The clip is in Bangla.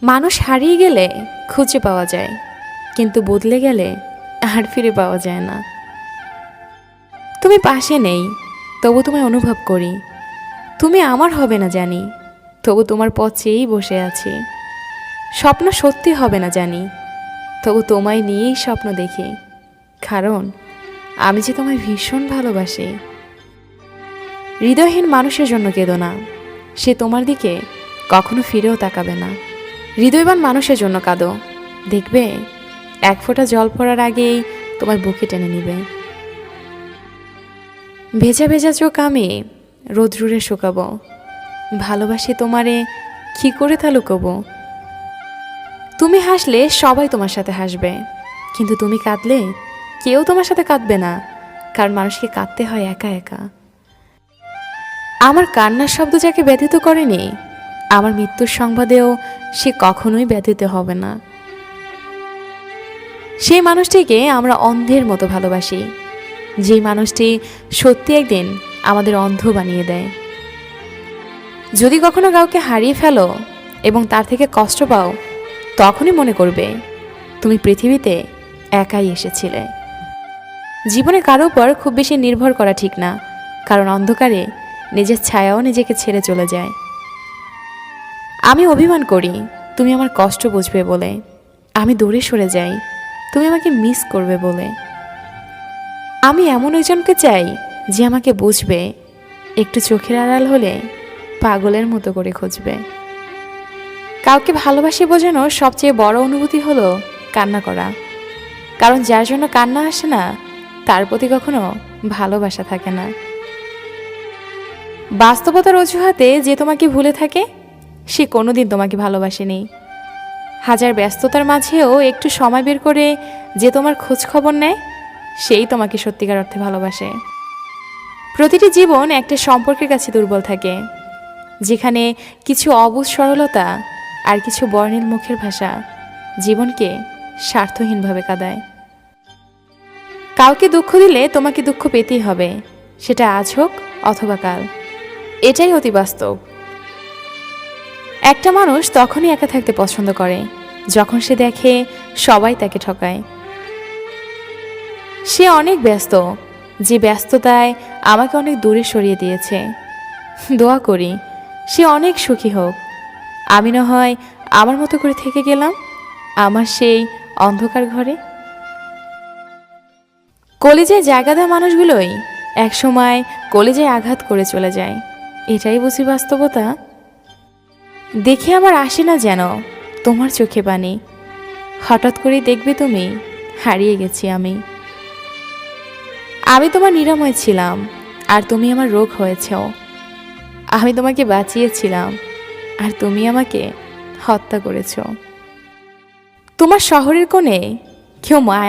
মানুষ হারিয়ে গেলে খুঁজে পাওয়া যায়, কিন্তু বদলে গেলে আর ফিরে পাওয়া যায় না। তুমি পাশে নেই, তবু তোমায় অনুভব করি। তুমি আমার হবে না জানি, তবু তোমার পথ চেয়েই বসে আছি। স্বপ্ন সত্যি হবে না জানি, তবু তোমায় নিয়েই স্বপ্ন দেখি। কারণ আমি যে তোমায় ভীষণ ভালোবাসি। হৃদয়হীন মানুষের জন্য কেঁদো না, সে তোমার দিকে কখনো ফিরেও তাকাবে না। হৃদয়বান মানুষের জন্য কাঁদো, দেখবে এক ফোঁটা জল পড়ার আগেই তোমার বুকে টেনে নিবে। ভেজা ভেজা চোখ আমি রোদ্রুরে শুকাবো, ভালোবাসি তোমারে কি করে তা লুকোবো। তুমি হাসলে সবাই তোমার সাথে হাসবে, কিন্তু তুমি কাঁদলে কেউ তোমার সাথে কাঁদবে না, কারণ মানুষকে কাঁদতে হয় একা একা। আমার কান্নার শব্দ যাকে ব্যথিত করেনি, আমার মৃত্যুর সংবাদেও সে কখনোই ব্যথিত হবে না। সেই মানুষটিকে আমরা অন্ধের মতো ভালোবাসি, যেই মানুষটি সত্যি একদিন আমাদের অন্ধ বানিয়ে দেয়। যদি কখনো কাউকে হারিয়ে ফেলো এবং তার থেকে কষ্ট পাও, তখনই মনে করবে তুমি পৃথিবীতে একাই এসেছিলে। জীবনে কারো উপর খুব বেশি নির্ভর করা ঠিক না, কারণ অন্ধকারে নিজের ছায়াও নিজেকে ছেড়ে চলে যায়। আমি অভিমান করি তুমি আমার কষ্ট বুঝবে বলে, আমি দূরে সরে যাই তুমি আমাকে মিস করবে বলে। আমি এমন একজনকে চাই যে আমাকে বুঝবে, একটু চোখের আড়াল হলে পাগলের মতো করে খুঁজবে। কাউকে ভালোবাসি বোঝানোর সবচেয়ে বড় অনুভূতি হলো কান্না করা, কারণ যার জন্য কান্না আসে না তার প্রতি কখনো ভালোবাসা থাকে না। বাস্তবতার অজুহাতে যে তোমাকে ভুলে থাকে, সে কোনোদিন তোমাকে ভালোবাসেনি। হাজার ব্যস্ততার মাঝেও একটু সময় বের করে যে তোমার খোঁজ খবর নেয়, সেই তোমাকে সত্যিকার অর্থে ভালোবাসে। প্রতিটি জীবন একটা সম্পর্কের কাছে দুর্বল থাকে, যেখানে কিছু অবুঝ সরলতা আর কিছু বর্ণিল মুখের ভাষা জীবনকে স্বার্থহীনভাবে কাঁদায়। কাউকে দুঃখ দিলে তোমাকে দুঃখ পেতেই হবে, সেটা আজ হোক অথবা কাল। এটাই অতি বাস্তব। একটা মানুষ তখনই একা থাকতে পছন্দ করে যখন সে দেখে সবাই তাকে ঠকায়। সে অনেক ব্যস্ত, যে ব্যস্ততায় আমাকে অনেক দূরে সরিয়ে দিয়েছে। দোয়া করি সে অনেক সুখী হোক, আমি না হয় আমার মতো করে থেকে গেলাম আমার সেই অন্ধকার ঘরে। কলিজায় জায়গা দেওয়া মানুষগুলোই একসময় কলিজায় আঘাত করে চলে যায়, এটাই বুঝি বাস্তবতা। দেখে আমার আসে না যেন তোমার চোখে পানি, হঠাৎ করেই দেখবে তুমি হারিয়ে গেছি আমি। আমি তোমার নিরাময় ছিলাম আর তুমি আমার রোগ হয়েছেও। আমি তোমাকে বাঁচিয়েছিলাম আর তুমি আমাকে হত্যা করেছ। তোমার শহরের কোণে কেউ মায়া